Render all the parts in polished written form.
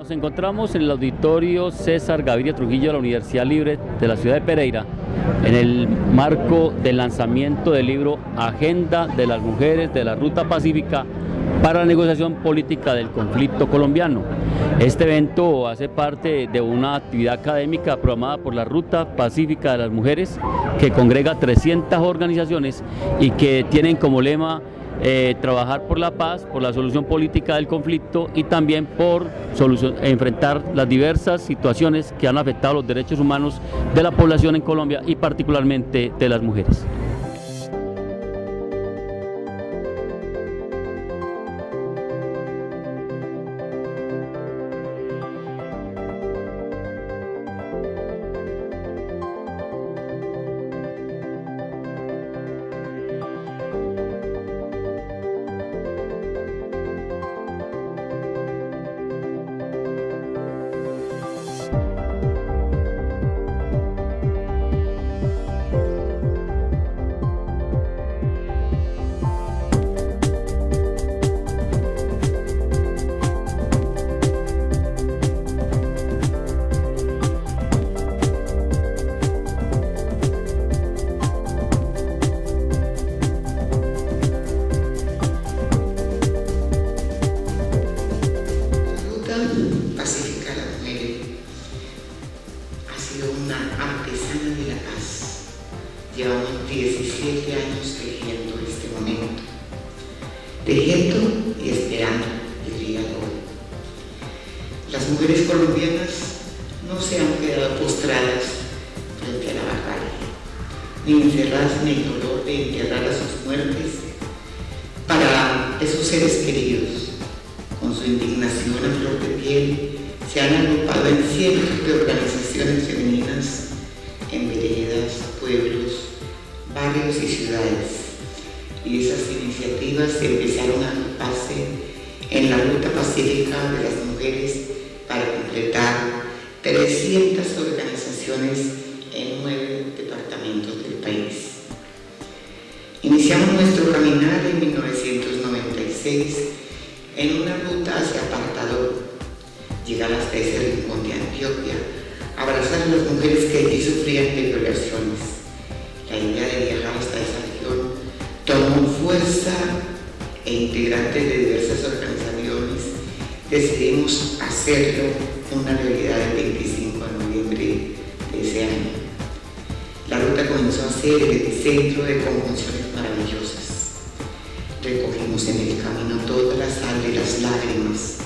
Nos encontramos en el auditorio César Gaviria Trujillo de la Universidad Libre de la ciudad de Pereira, en el marco del lanzamiento del libro Agenda de las Mujeres de la Ruta Pacífica para la negociación política del conflicto colombiano. Este evento hace parte de una actividad académica programada por la Ruta Pacífica de las Mujeres, que congrega 300 organizaciones y que tienen como lema trabajar por la paz, por la solución política del conflicto y también por enfrentar las diversas situaciones que han afectado los derechos humanos de la población en Colombia y particularmente de las mujeres. Pacífica de las Mujeres ha sido una artesana de la paz. Llevamos 17 años tejiendo este momento, tejiendo y esperando, diría yo. Las mujeres colombianas no se han quedado postradas frente a la barbarie, ni encerradas en el dolor de enterrar a sus muertes para esos seres queridos. Con su indignación a flor de piel, se han agrupado en cientos de organizaciones femeninas en veredas, pueblos, barrios y ciudades. Y esas iniciativas empezaron a agruparse en la Ruta Pacífica de las Mujeres para completar 300 organizaciones en 9 departamentos del país. Iniciamos nuestro caminar en 1996 en una ruta hacia Apartador, llegar hasta ese rincón de Antioquia, abrazar a las mujeres que allí sufrían de violaciones. La idea de viajar hasta esa región tomó fuerza e integrantes de diversas organizaciones decidimos hacerlo una realidad el 25 de noviembre de ese año. La ruta comenzó a ser el centro de conjunciones maravillosas. Recogimos en el camino toda la sal de las lágrimas.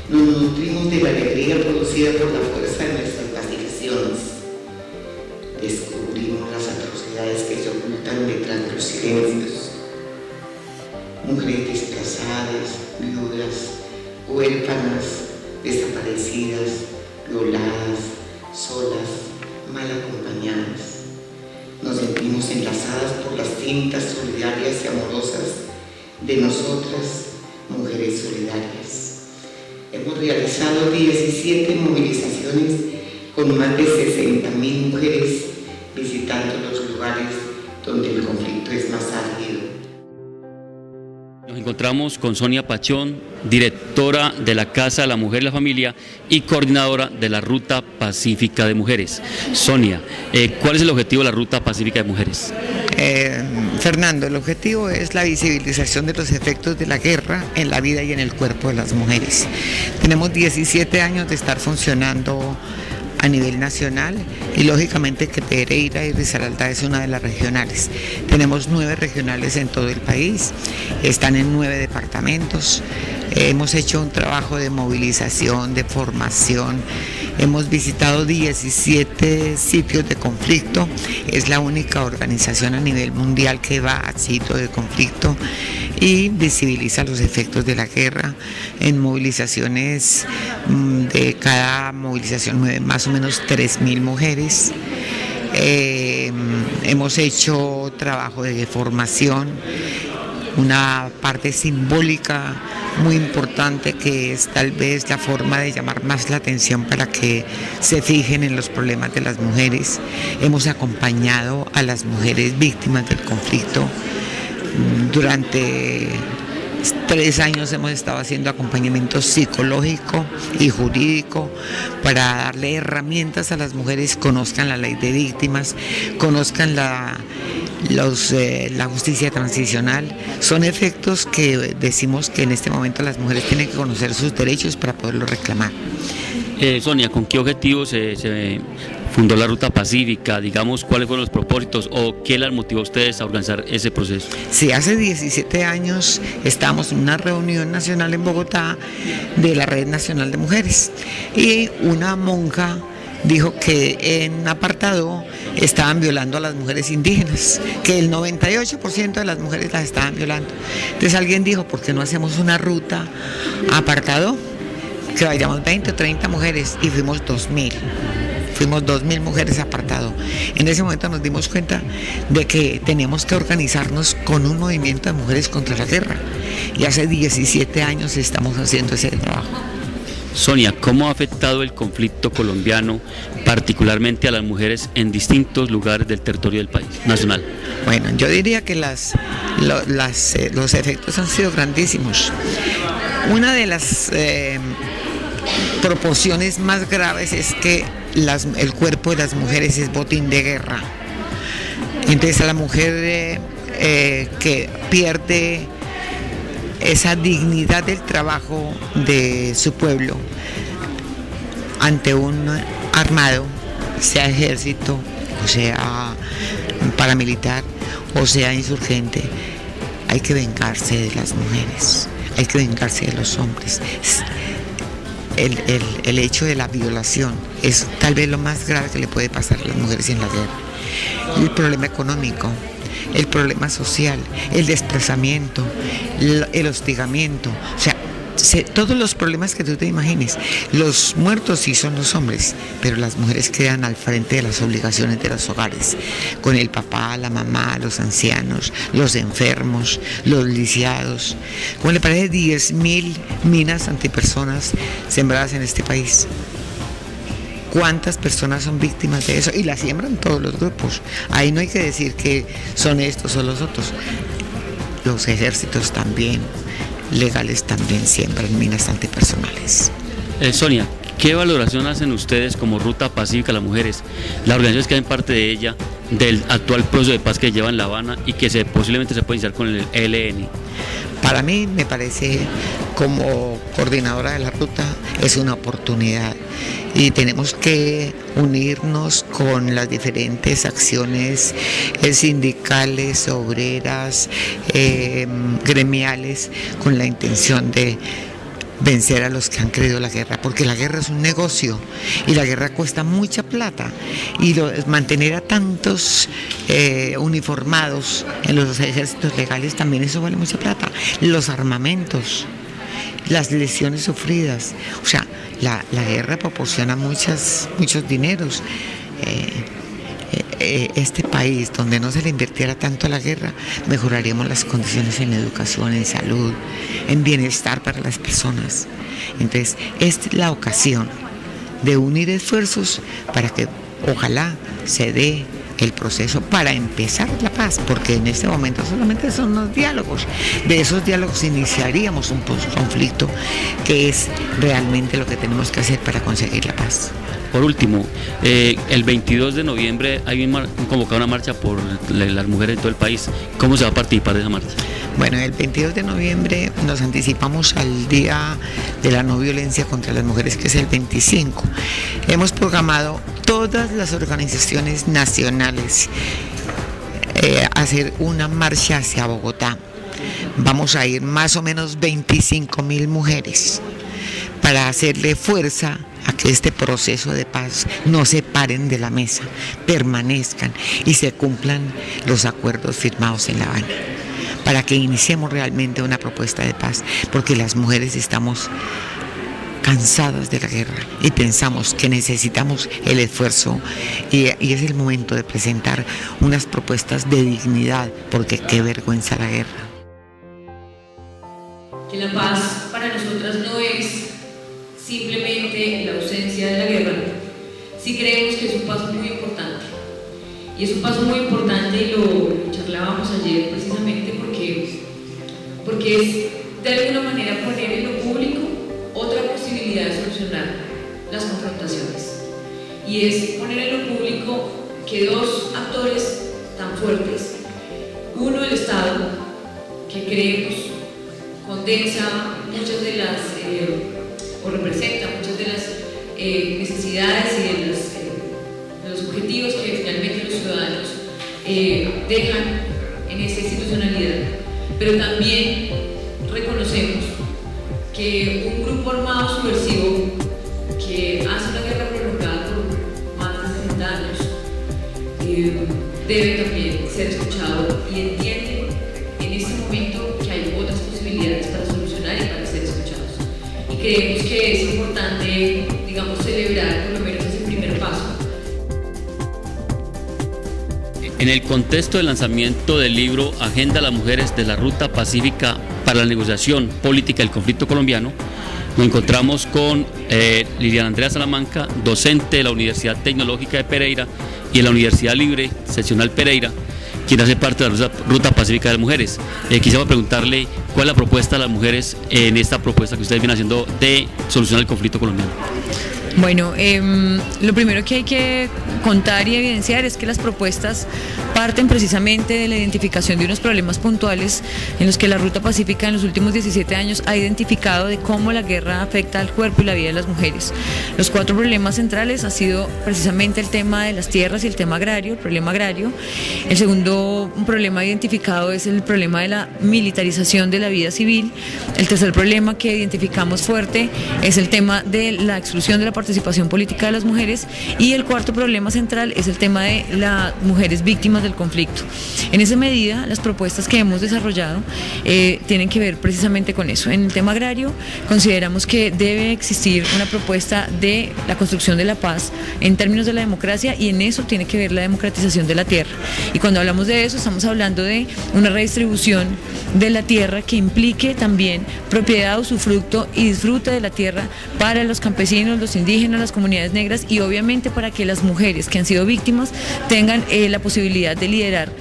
Nos nutrimos de la alegría producida por la fuerza de nuestras pacificaciones. Descubrimos las atrocidades que se ocultan detrás de los silencios. Mujeres desplazadas, viudas, huérfanas, desaparecidas, violadas, solas, mal acompañadas. Nos sentimos enlazadas por las cintas solidarias y amorosas de nosotras, mujeres solidarias. Hemos realizado 17 movilizaciones con más de 60.000 mujeres visitando los lugares donde el conflicto es más álgido. Nos encontramos con Sonia Pachón, directora de la Casa de la Mujer y la Familia y coordinadora de la Ruta Pacífica de Mujeres. Sonia, ¿cuál es el objetivo de la Ruta Pacífica de Mujeres? Fernando, el objetivo es la visibilización de los efectos de la guerra en la vida y en el cuerpo de las mujeres. Tenemos 17 años de estar funcionando a nivel nacional y lógicamente que Pereira y Risaralda es una de las regionales. Tenemos 9 regionales en todo el país, están en 9 departamentos. Hemos hecho un trabajo de movilización, de formación. Hemos visitado 17 sitios de conflicto. Es la única organización a nivel mundial que va a sitios de conflicto y visibiliza los efectos de la guerra en movilizaciones. De cada movilización más o menos 3.000 mujeres. Hemos hecho trabajo de formación, una parte simbólica muy importante que es tal vez la forma de llamar más la atención para que se fijen en los problemas de las mujeres. Hemos acompañado a las mujeres víctimas del conflicto durante 3 años hemos estado haciendo acompañamiento psicológico y jurídico para darle herramientas a las mujeres, conozcan la ley de víctimas, conozcan la justicia transicional. Son efectos que decimos que en este momento las mujeres tienen que conocer sus derechos para poderlos reclamar. Sonia, ¿con qué objetivos se fundó la Ruta Pacífica? Digamos, ¿cuáles fueron los propósitos o qué las motivó a ustedes a organizar ese proceso? Sí, hace 17 años estábamos en una reunión nacional en Bogotá de la Red Nacional de Mujeres y una monja dijo que en Apartadó estaban violando a las mujeres indígenas, que el 98% de las mujeres las estaban violando. Entonces alguien dijo, ¿por qué no hacemos una ruta a Apartadó? Que vayamos 20 o 30 mujeres, y fuimos 2.000. Fuimos 2.000 mujeres a Apartadó. En ese momento nos dimos cuenta de que teníamos que organizarnos con un movimiento de mujeres contra la guerra. Y hace 17 años estamos haciendo ese trabajo. Sonia, ¿cómo ha afectado el conflicto colombiano particularmente a las mujeres en distintos lugares del territorio del país nacional? Bueno, yo diría que los efectos han sido grandísimos. Una de las proporciones más graves es que el cuerpo de las mujeres es botín de guerra. Entonces a la mujer que pierde esa dignidad del trabajo de su pueblo ante un armado, sea ejército, o sea paramilitar, o sea insurgente, hay que vengarse de las mujeres, hay que vengarse de los hombres. El hecho de la violación es tal vez lo más grave que le puede pasar a las mujeres en la guerra. El problema económico, el problema social, el desplazamiento, el hostigamiento, o sea, todos los problemas que tú te imagines. Los muertos sí son los hombres, pero las mujeres quedan al frente de las obligaciones de los hogares, con el papá, la mamá, los ancianos, los enfermos, los lisiados. ¿Cómo le parece 10.000 minas antipersonas sembradas en este país? ¿Cuántas personas son víctimas de eso? Y la siembran todos los grupos. Ahí no hay que decir que son estos o los otros. Los ejércitos también, legales también siembran minas antipersonales. Sonia, ¿qué valoración hacen ustedes como Ruta Pacífica a las Mujeres, las organizaciones que hacen parte de ella, del actual proceso de paz que lleva en La Habana y que posiblemente se puede iniciar con el ELN? Para mí me parece, como coordinadora de la ruta, es una oportunidad y tenemos que unirnos con las diferentes acciones sindicales, obreras, gremiales, con la intención de vencer a los que han creído la guerra, porque la guerra es un negocio y la guerra cuesta mucha plata, y mantener a tantos uniformados en los ejércitos legales también eso vale mucha plata. Los armamentos, las lesiones sufridas, o sea, la guerra proporciona muchos dineros. Este país donde no se le invirtiera tanto a la guerra, mejoraríamos las condiciones en educación, en salud, en bienestar para las personas. Entonces, esta es la ocasión de unir esfuerzos para que ojalá se dé el proceso para empezar la paz, porque en este momento solamente son los diálogos. De esos diálogos iniciaríamos un conflicto que es realmente lo que tenemos que hacer para conseguir la paz. Por último, el 22 de noviembre hay convocada una marcha por las mujeres de todo el país. ¿Cómo se va a participar de esa marcha? Bueno, el 22 de noviembre nos anticipamos al Día de la No Violencia contra las Mujeres, que es el 25. Hemos programado todas las organizaciones nacionales hacer una marcha hacia Bogotá. Vamos a ir más o menos 25.000 mujeres para hacerle fuerza a que este proceso de paz no se paren de la mesa, permanezcan y se cumplan los acuerdos firmados en La Habana, para que iniciemos realmente una propuesta de paz, porque las mujeres estamos cansadas de la guerra y pensamos que necesitamos el esfuerzo y es el momento de presentar unas propuestas de dignidad, porque qué vergüenza la guerra. Que la paz para nosotras no es simplemente la ausencia de la guerra. Sí creemos que es un paso muy importante, y es un paso muy importante, y lo charlábamos ayer precisamente porque es alguna manera poner en lo público otra posibilidad de solucionar las confrontaciones. Y es poner en lo público que dos actores tan fuertes, uno el Estado, que creemos condensa muchas de las, o representa muchas de las necesidades y de los objetivos que finalmente los ciudadanos dejan en esa institucionalidad, pero también reconocemos que un grupo armado subversivo que hace una guerra prolongada por más de 60 años debe también ser escuchado y entiende en este momento que hay otras posibilidades para solucionar y para ser escuchados. Y creemos que es importante, digamos, celebrar por lo menos ese primer paso. En el contexto del lanzamiento del libro Agenda de las Mujeres de la Ruta Pacífica para la Negociación Política del Conflicto Colombiano, nos encontramos con Liliana Andrea Salamanca, docente de la Universidad Tecnológica de Pereira y de la Universidad Libre Seccional Pereira, quien hace parte de la Ruta Pacífica de las Mujeres. Quisiera preguntarle cuál es la propuesta de las mujeres en esta propuesta que ustedes vienen haciendo de solucionar el conflicto colombiano. Bueno, lo primero que hay que contar y evidenciar es que las propuestas parten precisamente de la identificación de unos problemas puntuales en los que la Ruta Pacífica en los últimos 17 años ha identificado de cómo la guerra afecta al cuerpo y la vida de las mujeres. Los 4 problemas centrales ha sido precisamente el tema de las tierras y el tema agrario, el problema agrario. El segundo problema identificado es el problema de la militarización de la vida civil. El tercer problema que identificamos fuerte es el tema de la exclusión de la participación política de las mujeres, y el cuarto problema central es el tema de las mujeres víctimas del conflicto. En esa medida, las propuestas que hemos desarrollado tienen que ver precisamente con eso. En el tema agrario, consideramos que debe existir una propuesta de la construcción de la paz en términos de la democracia, y en eso tiene que ver la democratización de la tierra. Y cuando hablamos de eso, estamos hablando de una redistribución de la tierra que implique también propiedad, usufructo y disfrute de la tierra para los campesinos, los indígenas, las comunidades negras, y obviamente para que las mujeres que han sido víctimas tengan la posibilidad de liderar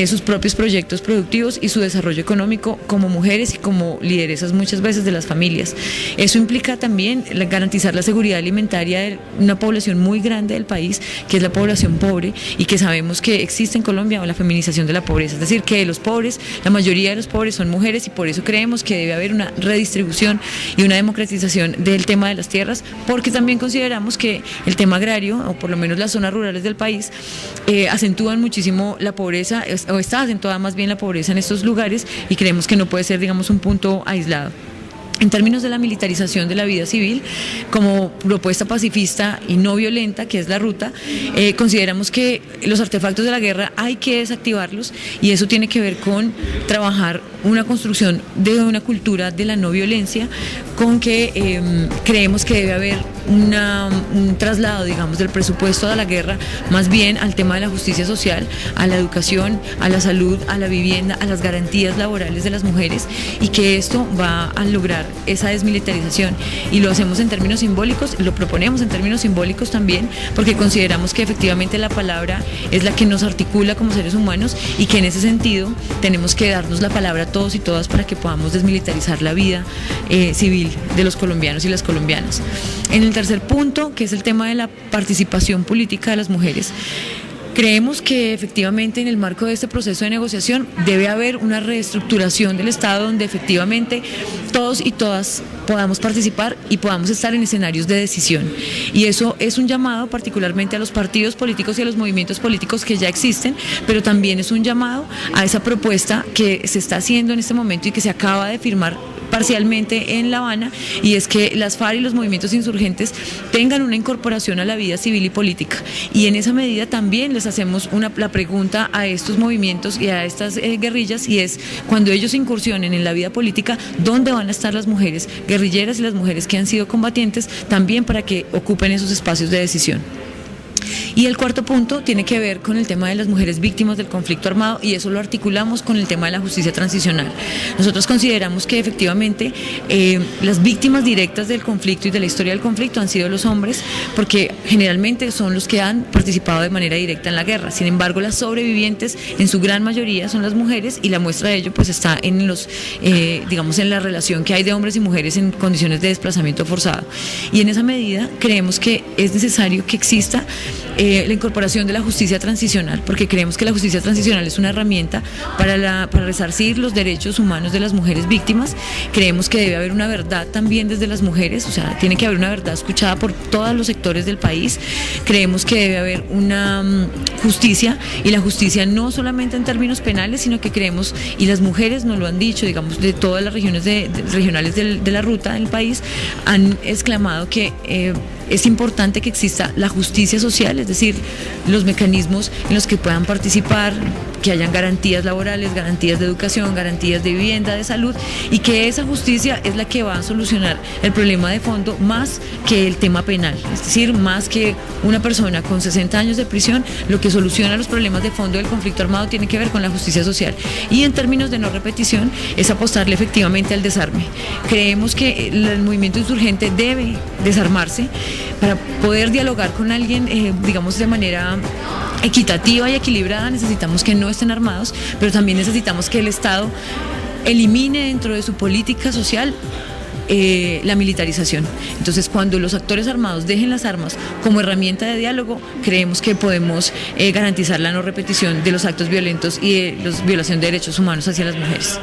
sus propios proyectos productivos y su desarrollo económico como mujeres y como lideresas muchas veces de las familias. Eso implica también garantizar la seguridad alimentaria de una población muy grande del país, que es la población pobre, y que sabemos que existe en Colombia, o la feminización de la pobreza, es decir, que los pobres, la mayoría de los pobres son mujeres, y por eso creemos que debe haber una redistribución y una democratización del tema de las tierras, porque también consideramos que el tema agrario, o por lo menos las zonas rurales del país, acentúan muchísimo la pobreza, o está acentuada más bien la pobreza en estos lugares, y creemos que no puede ser, digamos, un punto aislado. En términos de la militarización de la vida civil, como propuesta pacifista y no violenta, que es la ruta, consideramos que los artefactos de la guerra hay que desactivarlos, y eso tiene que ver con trabajar una construcción de una cultura de la no violencia, con que creemos que debe haber un traslado, digamos, del presupuesto de la guerra más bien al tema de la justicia social, a la educación, a la salud, a la vivienda, a las garantías laborales de las mujeres, y que esto va a lograr esa desmilitarización. Y lo hacemos en términos simbólicos, lo proponemos en términos simbólicos también, porque consideramos que efectivamente la palabra es la que nos articula como seres humanos, y que en ese sentido tenemos que darnos la palabra todos y todas para que podamos desmilitarizar la vida civil de los colombianos y las colombianas. En el tercer punto, que es el tema de la participación política de las mujeres, creemos que efectivamente en el marco de este proceso de negociación debe haber una reestructuración del Estado, donde efectivamente todos y todas podamos participar y podamos estar en escenarios de decisión. Y eso es un llamado particularmente a los partidos políticos y a los movimientos políticos que ya existen, pero también es un llamado a esa propuesta que se está haciendo en este momento y que se acaba de firmar parcialmente en La Habana, y es que las FARC y los movimientos insurgentes tengan una incorporación a la vida civil y política. Y en esa medida también les hacemos la pregunta a estos movimientos y a estas guerrillas, y es: cuando ellos incursionen en la vida política, ¿dónde van a estar las mujeres guerrilleras y las mujeres que han sido combatientes, también para que ocupen esos espacios de decisión? Y el cuarto punto tiene que ver con el tema de las mujeres víctimas del conflicto armado, y eso lo articulamos con el tema de la justicia transicional. Nosotros consideramos que efectivamente las víctimas directas del conflicto y de la historia del conflicto han sido los hombres, porque generalmente son los que han participado de manera directa en la guerra. Sin embargo, las sobrevivientes en su gran mayoría son las mujeres, y la muestra de ello pues está en los digamos en la relación que hay de hombres y mujeres en condiciones de desplazamiento forzado. Y en esa medida creemos que es necesario que exista la incorporación de la justicia transicional, porque creemos que la justicia transicional es una herramienta para resarcir los derechos humanos de las mujeres víctimas. Creemos que debe haber una verdad también desde las mujeres, o sea, tiene que haber una verdad escuchada por todos los sectores del país. Creemos que debe haber una justicia, y la justicia no solamente en términos penales, sino que creemos, y las mujeres nos lo han dicho, digamos, de todas las regiones regionales de la ruta del país, han exclamado que es importante que exista la justicia social, es decir, los mecanismos en los que puedan participar, que hayan garantías laborales, garantías de educación, garantías de vivienda, de salud, y que esa justicia es la que va a solucionar el problema de fondo más que el tema penal. Es decir, más que una persona con 60 años de prisión, lo que soluciona los problemas de fondo del conflicto armado tiene que ver con la justicia social. Y en términos de no repetición, es apostarle efectivamente al desarme. Creemos que el movimiento insurgente debe desarmarse para poder dialogar con alguien, digamos, de manera equitativa y equilibrada. Necesitamos que no estén armados, pero también necesitamos que el Estado elimine dentro de su política social la militarización. Entonces, cuando los actores armados dejen las armas como herramienta de diálogo, creemos que podemos garantizar la no repetición de los actos violentos y de la violación de derechos humanos hacia las mujeres.